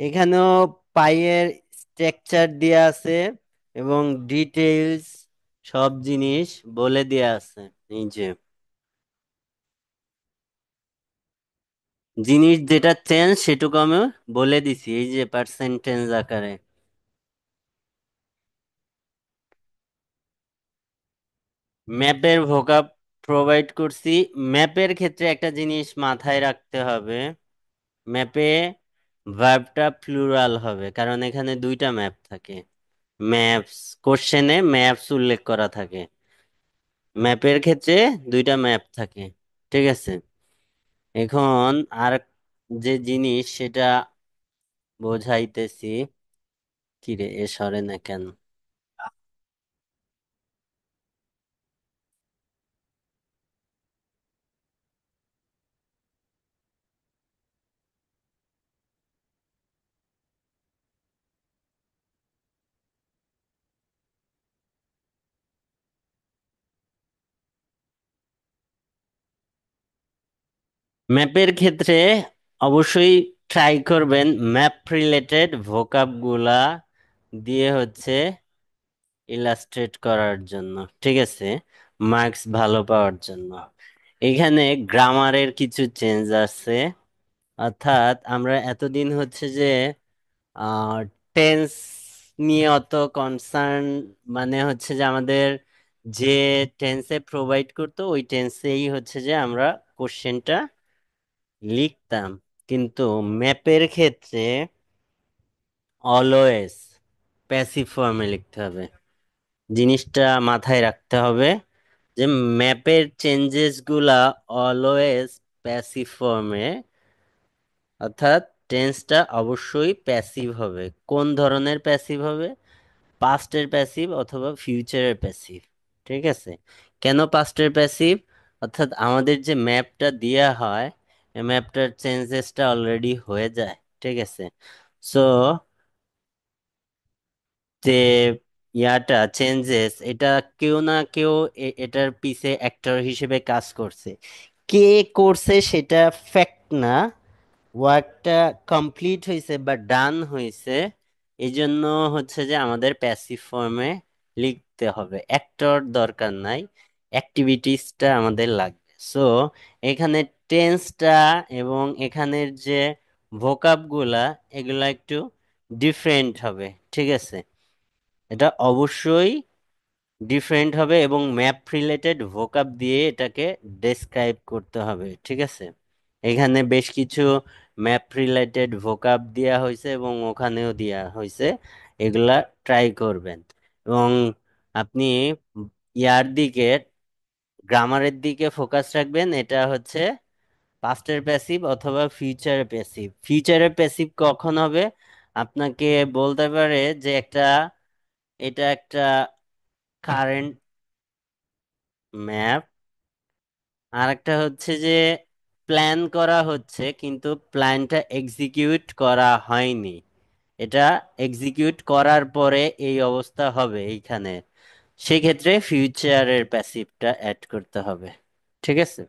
এখানেও পাইয়ের স্ট্রাকচার দেয়া আছে এবং ডিটেইলস সব জিনিস বলে দেয়া আছে। এই যে জিনিস যেটা চেঞ্জ সেটুকু আমি বলে দিছি, এই যে পার্সেন্টেজ আকারে। ম্যাপের ভোকাব প্রোভাইড করছি। ম্যাপের ক্ষেত্রে একটা জিনিস মাথায় রাখতে হবে, ম্যাপে ভার্বটা প্লুরাল হবে, কারণ এখানে দুইটা ম্যাপ থাকে। ম্যাপস, কোশ্চেনে ম্যাপস উল্লেখ করা থাকে, ম্যাপের ক্ষেত্রে দুইটা ম্যাপ থাকে। ঠিক আছে, এখন আর যে জিনিস সেটা বোঝাইতেছি। কিরে এ সরে না কেন? ম্যাপের ক্ষেত্রে অবশ্যই ট্রাই করবেন ম্যাপ রিলেটেড ভোকাব গুলা দিয়ে হচ্ছে ইলাস্ট্রেট করার জন্য। ঠিক আছে, মার্কস ভালো পাওয়ার জন্য। এখানে গ্রামারের কিছু চেঞ্জ আছে, অর্থাৎ আমরা এতদিন হচ্ছে যে টেন্স নিয়ে অত কনসার্ন, মানে হচ্ছে যে আমাদের যে টেন্সে প্রোভাইড করতো ওই টেন্সেই হচ্ছে যে আমরা কোশ্চেনটা লিখতাম, কিন্তু ম্যাপের ক্ষেত্রে অলওয়েজ প্যাসিভ ফর্মে লিখতে হবে। জিনিসটা মাথায় রাখতে হবে যে ম্যাপের চেঞ্জেস গুলা অলওয়েজ প্যাসিভ ফর্মে, অর্থাৎ টেন্সটা অবশ্যই প্যাসিভ হবে। কোন ধরনের প্যাসিভ হবে? পাস্টের প্যাসিভ অথবা ফিউচারের প্যাসিভ। ঠিক আছে, কেন পাস্টের প্যাসিভ? অর্থাৎ আমাদের যে ম্যাপটা দেয়া হয়, এই ম্যাপটার চেঞ্জেসটা অলরেডি হয়ে যায়। ঠিক আছে, সো যে ইয়াটা চেঞ্জেস, এটা কেউ না কেউ এটার পিছে অ্যাক্টর হিসেবে কাজ করছে। কে করছে সেটা ফ্যাক্ট না, ওয়ার্কটা কমপ্লিট হয়েছে বা ডান হয়েছে, এই জন্য হচ্ছে যে আমাদের প্যাসিভ ফর্মে লিখতে হবে, অ্যাক্টর দরকার নাই, অ্যাক্টিভিটিসটা আমাদের লাগবে। সো এখানে টেন্সটা এবং এখানের যে ভোকাব গুলা, এগুলা একটু ডিফারেন্ট হবে। ঠিক আছে, এটা অবশ্যই ডিফারেন্ট হবে এবং ম্যাপ রিলেটেড ভোকাব দিয়ে এটাকে ডেসক্রাইব করতে হবে। ঠিক আছে, এখানে বেশ কিছু ম্যাপ রিলেটেড ভোকাব দেওয়া হয়েছে এবং ওখানেও দেওয়া হয়েছে, এগুলা ট্রাই করবেন। এবং আপনি ইয়ার দিকে, গ্রামারের দিকে ফোকাস রাখবেন। এটা হচ্ছে পাস্টের প্যাসিভ অথবা ফিউচারের প্যাসিভ। ফিউচারের প্যাসিভ কখন হবে? আপনাকে বলতে পারে যে এটা একটা কারেন্ট ম্যাপ, আর একটা হচ্ছে যে প্ল্যান করা হচ্ছে কিন্তু প্ল্যানটা এক্সিকিউট করা হয়নি, এটা এক্সিকিউট করার পরে এই অবস্থা হবে এইখানে, সেক্ষেত্রে ফিউচারের প্যাসিভটা অ্যাড করতে হবে। ঠিক আছে।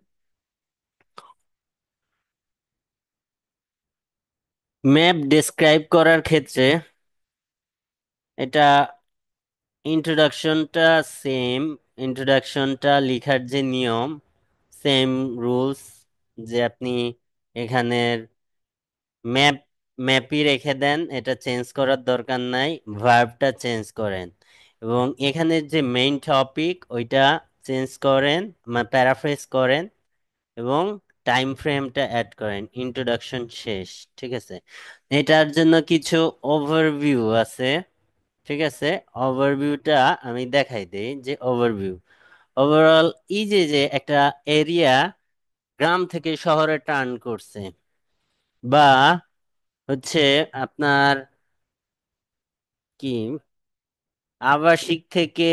ম্যাপ ডেসক্রাইব করার ক্ষেত্রে এটা ইন্ট্রোডাকশনটা সেম, ইন্ট্রোডাকশনটা লেখার যে নিয়ম সেম রুলস, যে আপনি এখানের ম্যাপ ম্যাপই রেখে দেন, এটা চেঞ্জ করার দরকার নাই, ভার্বটা চেঞ্জ করেন এবং এখানের যে মেইন টপিক ওইটা চেঞ্জ করেন, প্যারাফ্রেজ করেন এবং টাইম ফ্রেমটা অ্যাড করেন, ইন্ট্রোডাকশন শেষ। ঠিক আছে। এটার জন্য কিছু ওভারভিউ আছে। ঠিক আছে। ওভারভিউটা আমি দেখাই দেই, যে ওভারভিউ ওভারঅল এই যে যে একটা এরিয়া গ্রাম থেকে শহরে টার্ন করছে, বা হচ্ছে আপনার কি আবাসিক থেকে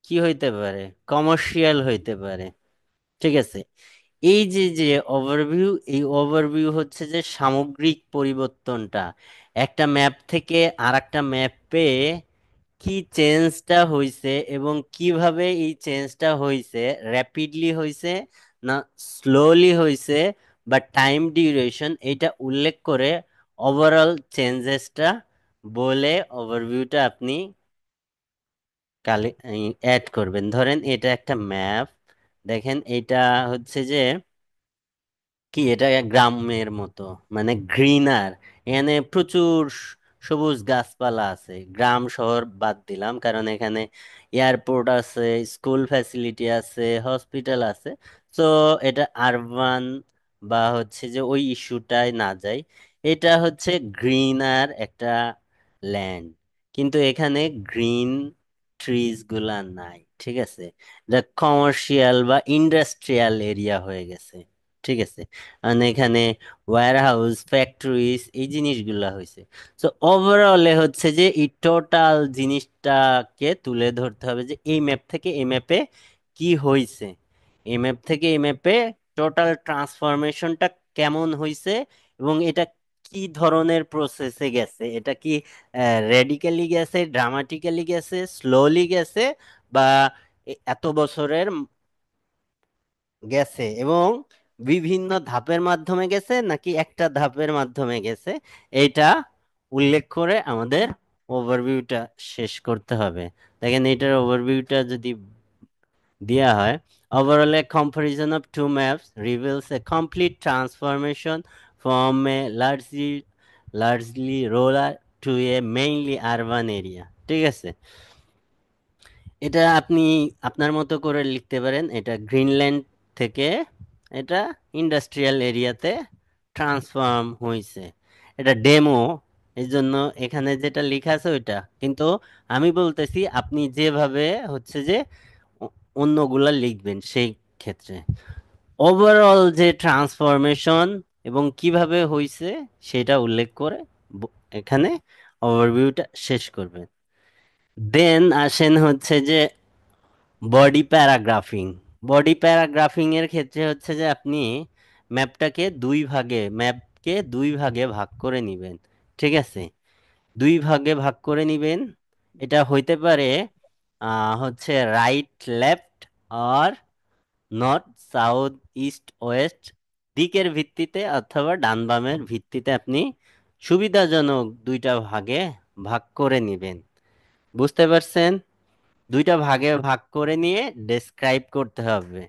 কি হইতে পারে, কমার্শিয়াল হইতে পারে। ঠিক আছে। এই যে যে ওভারভিউ, এই ওভারভিউ হচ্ছে যে সামগ্রিক পরিবর্তনটা একটা ম্যাপ থেকে আর একটা ম্যাপে কি চেঞ্জটা হয়েছে এবং কিভাবে এই চেঞ্জটা হয়েছে, র্যাপিডলি হয়েছে না স্লোলি হয়েছে, বা টাইম ডিউরেশন, এটা উল্লেখ করে ওভারঅল চেঞ্জেসটা বলে ওভারভিউটা আপনি কালে অ্যাড করবেন। ধরেন এটা একটা ম্যাপ, দেখেন এটা হচ্ছে যে কি, এটা গ্রামের মতো, মানে গ্রিনার, এখানে প্রচুর সবুজ গাছপালা আছে। গ্রাম শহর বাদ দিলাম কারণ এখানে এয়ারপোর্ট আছে, স্কুল ফ্যাসিলিটি আছে, হসপিটাল আছে। তো এটা আরবান বা হচ্ছে যে ওই ইস্যুটাই না যাই, এটা হচ্ছে গ্রিনার একটা ল্যান্ড, কিন্তু এখানে গ্রিন ট্রিজ গুলা নাই। ঠিক আছে। এটা কমার্শিয়াল বা ইন্ডাস্ট্রিয়াল এরিয়া হয়ে গেছে। ঠিক আছে। মানে এখানে ওয়্যার হাউস, ফ্যাক্টরিজ, এই জিনিসগুলা হয়েছে। তো ওভারঅলে হচ্ছে যে এই টোটাল জিনিসটাকে তুলে ধরতে হবে, যে এই ম্যাপ থেকে এই ম্যাপে কি হয়েছে, এই ম্যাপ থেকে এই ম্যাপে টোটাল ট্রান্সফরমেশনটা কেমন হয়েছে, এবং এটা কি ধরনের প্রসেসে গেছে, এটা কি রেডিক্যালি গেছে, ড্রামাটিক্যালি গেছে, স্লোলি গেছে, বা এত বছরের গেছে, এবং বিভিন্ন ধাপের মাধ্যমে গেছে নাকি একটা ধাপের মাধ্যমে গেছে, এটা উল্লেখ করে আমাদের ওভারভিউটা শেষ করতে হবে। দেখেন এটার ওভারভিউটা যদি দেওয়া হয়, overall a comparison of two maps reveals a complete transformation from a largely rural to a mainly urban area. ঠিক আছে। এটা আপনি আপনার মতো করে লিখতে পারেন, এটা গ্রিনল্যান্ড থেকে এটা ইন্ডাস্ট্রিয়াল এরিয়াতে ট্রান্সফর্ম হয়েছে। এটা ডেমো, এই জন্য এখানে যেটা লেখা আছে ওইটা, কিন্তু আমি বলতেছি আপনি যেভাবে হচ্ছে যে অন্যগুলা লিখবেন সেই ক্ষেত্রে ওভারঅল যে ট্রান্সফরমেশন এবং কিভাবে হয়েছে সেটা উল্লেখ করে এখানে ওভারভিউটা শেষ করবেন। দেন আসেন হচ্ছে যে বডি প্যারাগ্রাফিং। বডি প্যারাগ্রাফিং এর ক্ষেত্রে হচ্ছে যে আপনি ম্যাপকে দুই ভাগে ভাগ করে নিবেন। ঠিক আছে। দুই ভাগে ভাগ করে নিবেন। এটা হইতে পারে হচ্ছে রাইট লেফট আর নর্থ সাউথ ইস্ট ওয়েস্ট দিকের ভিত্তিতে অথবা ডান বামের ভিত্তিতে আপনি সুবিধাজনক দুইটা ভাগে ভাগ করে নিবেন। বুঝতে পারছেন? দুইটা ভাগে ভাগ করে নিয়ে ডেসক্রাইব করতে হবে,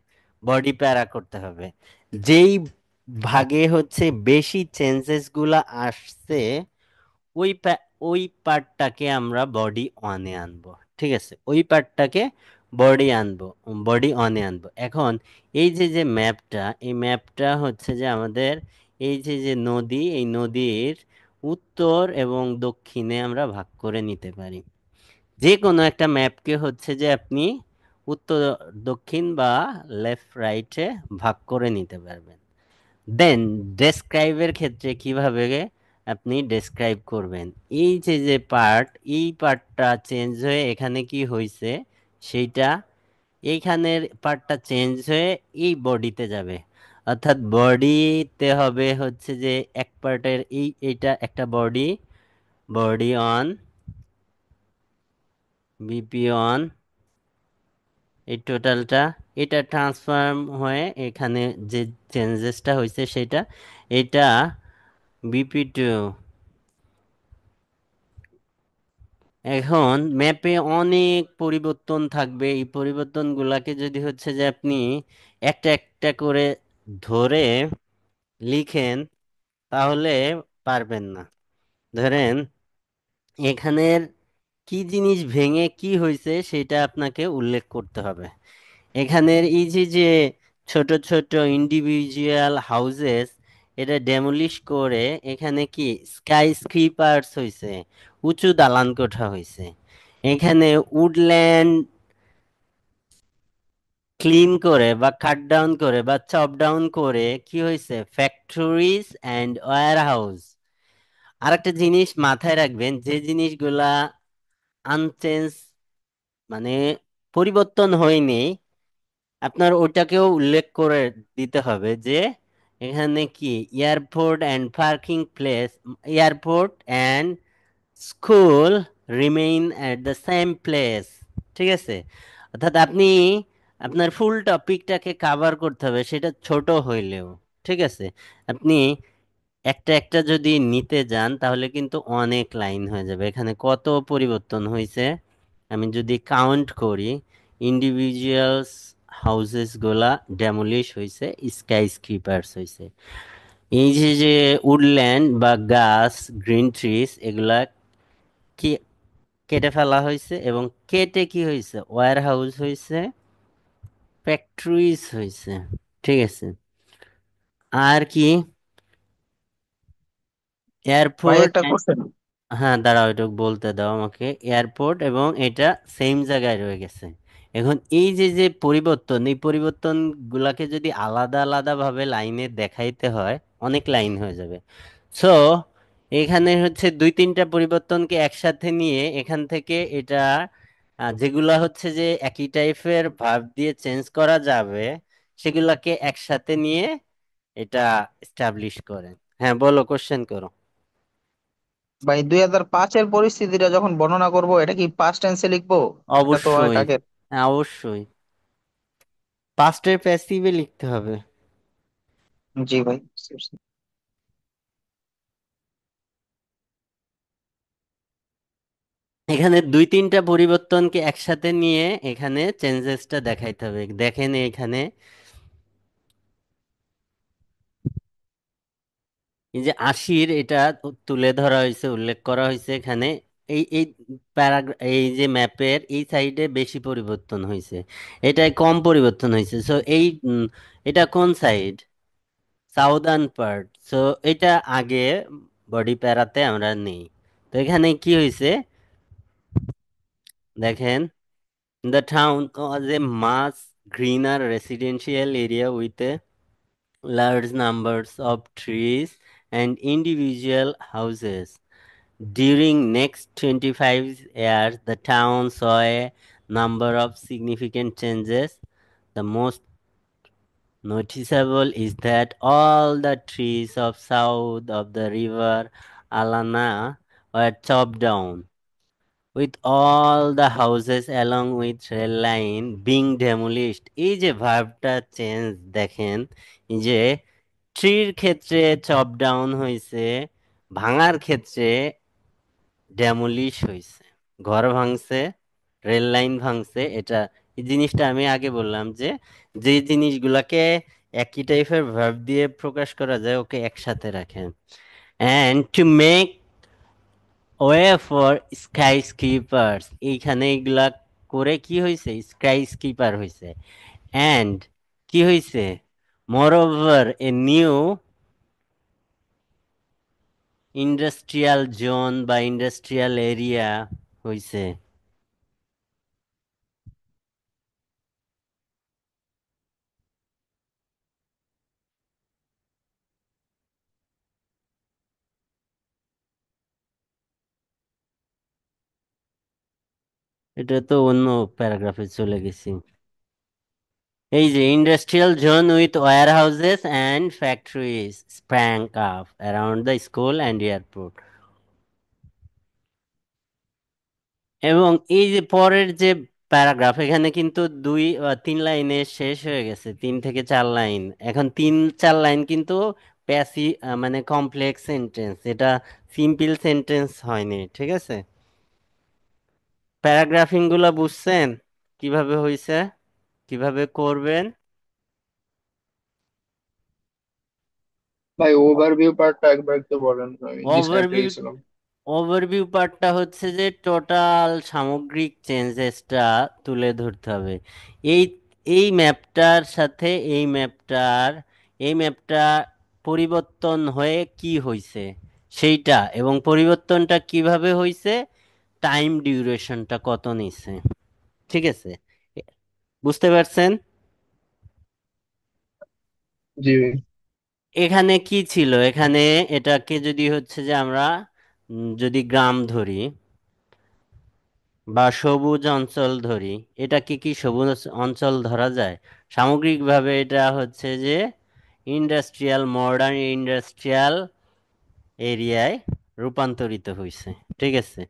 বডি প্যারা করতে হবে। যেই ভাগে হচ্ছে বেশি চেঞ্জেস গুলা আসছে, ওই পার্টটাকে আমরা বডি ওয়ানে আনবো। ঠিক আছে, ওই পার্টটাকে বডি আনবো, বডি অনে আনবো। এখন এই যে যে ম্যাপটা, এই ম্যাপটা হচ্ছে যে আমাদের এই যে যে নদী, এই নদীর উত্তর এবং দক্ষিণে আমরা ভাগ করে নিতে পারি। যে কোনো একটা ম্যাপকে হচ্ছে যে আপনি উত্তর দক্ষিণ বা লেফট রাইটে ভাগ করে নিতে পারবেন। দেন ডেসক্রাইবের ক্ষেত্রে কিভাবে আপনি ডেসক্রাইব করবেন, এই যে যে পার্ট, এই পার্টটা চেঞ্জ হয়ে এখানে কি হয়েছে সেইটা, এইখানের পার্টটা চেঞ্জ হয়ে এই বডিতে যাবে। অর্থাৎ বডিতে হবে হচ্ছে যে এক পার্টের এইটা একটা body, body on, BP on, এই টোটালটা, এটা ট্রান্সফর্ম হয়ে এখানে যে চেঞ্জেসটা হয়েছে সেটা, এটা বিপি টু। এখন ম্যাপে অনেক পরিবর্তন থাকবে, এই পরিবর্তনগুলাকে যদি হচ্ছে যে আপনি একটা একটা করে ধরে লিখেন তাহলে পারবেন না। ধরেন এখানের কি জিনিস ভেঙে কি হয়েছে সেটা আপনাকে উল্লেখ করতে হবে। এখানের এই যে যে ছোট ছোট ইন্ডিভিজুয়াল হাউসেস, এটা ডেমোলিশ করে এখানে কি স্কাই স্ক্রিপার্স হয়েছে, উঁচু দালান কোঠা হয়েছে। এখানে উডল্যান্ড ক্লিন করে বা কাট ডাউন করে বা চপ ডাউন করে কি হয়েছে ফ্যাক্টরিজ অ্যান্ড ওয়্যার হাউস। আর একটা জিনিস মাথায় রাখবেন, যে জিনিসগুলা আনচেঞ্জ মানে পরিবর্তন হয়নি, আপনার ওটাকেও উল্লেখ করে দিতে হবে যে এখানে কি airport and parking place, airport and school remain at the same place. ঠিক আছে? অর্থাৎ আপনি আপনার ফুল টপিকটাকে কাভার করতে হবে, সেটা ছোট হইলেও। ঠিক আছে? আপনি একটা একটা যদি নিতে যান তাহলে কিন্তু অনেক লাইন হয়ে যাবে। এখানে কত পরিবর্তন হয়েছে আমি যদি কাউন্ট করি, ইন্ডিভিজুয়ালস হাউসেস গুলা ডেমোলিশ হয়েছে, স্কাই স্ক্রিপার্স হয়েছে। এই যে যে উডল্যান্ড বা গাছ, গ্রিন ট্রিজ, এগুলা কি কেটে ফেলা হয়েছে, এবং কেটে কি হয়েছে ওয়্যার হাউস হয়েছে, ফ্যাক্টরিজ হয়েছে। ঠিক আছে? আর কি ভাই এয়ারপোর্ট। একটা কোশ্চেন। হ্যাঁ দাঁড়াও, একটু বলতে দাও আমাকে। এয়ারপোর্ট এবং এটা সেম জায়গায় রয়ে গেছে। এখন এই যে যে পরিবর্তন, এই পরিবর্তন গুলাকে যদি আলাদা আলাদা ভাবে লাইনে দেখাইতে হয় অনেক লাইন হয়ে যাবে। সো এখানে হচ্ছে দুই তিনটা পরিবর্তনকে একসাথে নিয়ে এখান থেকে এটা যেগুলা হচ্ছে যে একই টাইপের ভার্ব দিয়ে চেঞ্জ করা যাবে সেগুলাকে একসাথে নিয়ে এটা এস্টাবলিশ করেন। হ্যাঁ বলো, কোশ্চেন করো। ভাই 2005-এর পরিস্থিতিটা যখন বর্ণনা করব, এটা কি পাস্ট টেন্সে লিখবো? এটা তো অনেক অবশ্যই। আগের। হ্যাঁ অবশ্যই, পাস্টের প্যাসিভে লিখতে হবে। জি ভাই। এখানে দুই তিনটা পরিবর্তনকে একসাথে নিয়ে এখানে চেঞ্জেসটা দেখাইতে হবে। দেখেন এখানে এই যে আশির এটা তুলে ধরা হয়েছে, উল্লেখ করা হয়েছে এখানে। এই এই প্যারাগ্রাফ, এই যে ম্যাপের এই সাইডে বেশি পরিবর্তন হয়েছে, এটাই কম পরিবর্তন হয়েছে। সো এই এটা কোন সাইড, সাউদার্ন পার্ট। সো এটা আগে বডি প্যারাতে আমরা নেই। তো এখানে কি হয়েছে দেখেন, the town was a much greener residential area with a large numbers of trees and individual houses. During next 25 years, the town saw a number of significant changes. The most noticeable is that all the trees of south of the river Alana were chopped down, with all the houses along with rail line being demolished. এই যে ভার্বটা change দেখেন, এই যে ট্রির ক্ষেত্রে chop down হয়েছে, ভাঙার ক্ষেত্রে ডেমোলিশ হয়েছে, ঘর ভাঙছে, রেল লাইন ভাঙছে। এটা এই জিনিসটা আমি আগে বললাম যে যে জিনিসগুলাকে একই টাইপের ভার্ব দিয়ে প্রকাশ করা যায় ওকে একসাথে রাখেন। And to make way for skyscrapers, এইখানে এগুলা করে কি হয়েছে, স্কাই স্কিপার হয়েছে। অ্যান্ড কি হয়েছে, moreover a new industrial zone বা ইন্ডাস্ট্রিয়াল এরিয়া হয়েছে। এটা তো অন্য প্যারাগ্রাফে চলে গেছি। এই যে industrial zone with warehouses and factories sprang up around the school and airport. এবং এই যে পরের যে প্যারাগ্রাফ, এখানে কিন্তু দুই বা তিন লাইনে শেষ হয়ে গেছে, 3 থেকে 4 লাইন। এখন 3-4 লাইন কিন্তু মানে কমপ্লেক্স সেন্টেন্স, এটা সিম্পল সেন্টেন্স হয়নি, ঠিক আছে। প্যারাগ্রাফিং গুলা বুঝছেন কিভাবে হয়েছে, কিভাবে করবেন? ভাই ওভারভিউ পার্টটা একবার একটু বলেন, আমি ডিসকানেক্ট হয়ে ওভারভিউ গেছিলাম। ওভারভিউ পার্টটা হচ্ছে যে টোটাল সামগ্রিক চেঞ্জেসটা তুলে ধরতে হবে। এই এই ম্যাপটার সাথে এই ম্যাপটা পরিবর্তন হয়ে কি হয়েছে সেইটা, এবং পরিবর্তনটা কিভাবে হয়েছে, টাইম ডিউরেশনটা কত নিছে, ঠিক আছে। বুঝতে পারছেন? জি ভাই। এখানে কি ছিল, এখানে এটাকে যদি হচ্ছে যে আমরা যদি গ্রাম ধরি বা সবুজ অঞ্চল ধরি, এটা কি কি সবুজ অঞ্চল ধরা যায়? সামগ্রিকভাবে এটা হচ্ছে যে ইন্ডাস্ট্রিয়াল, মডার্ন ইন্ডাস্ট্রিয়াল এরিয়ায় রূপান্তরিত হয়েছে, ঠিক আছে।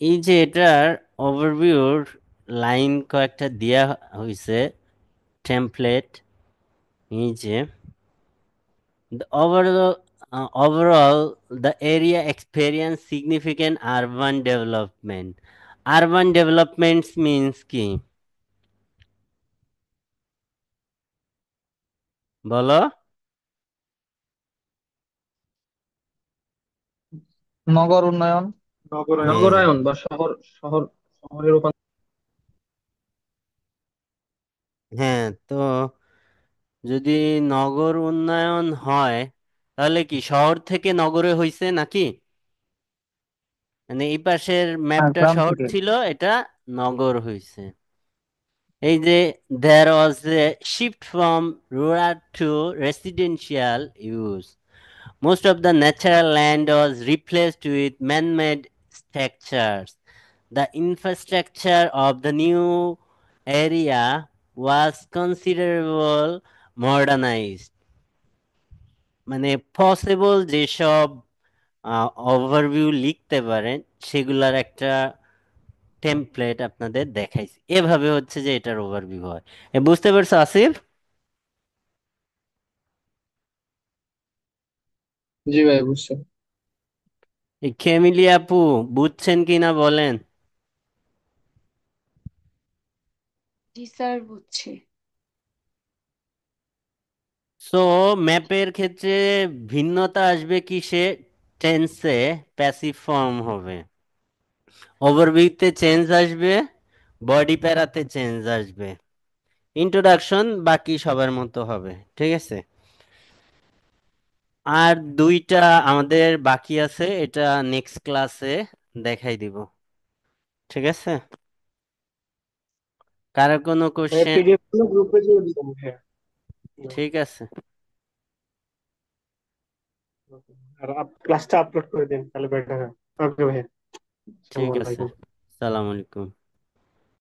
এই যে এটার ওভারভিউর লাইন কয়েকটা দেয়া হয়েছে, টেমপ্লেট। এই যে the area experienced significant urban development. Urban developments means কি বলো? নগর উন্নয়ন। হ্যাঁ, নগরায়ন বা শহর, শহর, শহরের রূপান্তর। হ্যাঁ, তো যদি নগর উন্নয়ন হয় তাহলে কি শহর থেকে নগরে হইছে নাকি? মানে এই পাশের ম্যাপটা গ্রাম শহর থেকে। ছিল, এটা নগর হইছে। এই যে there was a shift from rural to residential use. Most of the natural land was replaced with man-made structures. The infrastructure of the new area was considerable modernized. মানে পসিবল যেসব ওভারভিউ লিখতে পারেন সেগুলার একটা টেমপ্লেট আপনাদের দেখাইছি, এভাবে হচ্ছে যে এটার ওভারভিউ হয়। বুঝতে পারছো আসিফ? জি ভাই, বুঝছেন। এই খেমিলি আপু বুঝছেন কিনা বলেন? জি স্যার, বুঝছি। সো ম্যাপের ক্ষেত্রে ভিন্নতা আসবে কিসে, টেন্সে প্যাসিভ ফর্ম হবে, ওভারভিউতে চেঞ্জ আসবে, বডি প্যারাতে চেঞ্জ আসবে, ইন্ট্রোডাকশন বাকি সবার মতো হবে, ঠিক আছে। আর দুইটা আমাদের বাকি আছে, এটা নেক্সট ক্লাসে দেখাই দিব, ঠিক আছে। কারো কোনো কোশ্চেন? পিডিএফ গুলো গ্রুপে দিয়ে দিবেন ভাইয়া। ঠিক আছে, আর ক্লাসটা আপলোড করে দিন তাহলে বেটার হয়। ওকে ভাইয়া। ঠিক আসসালামু আছে। আলাইকুম। সালাম আলাইকুম।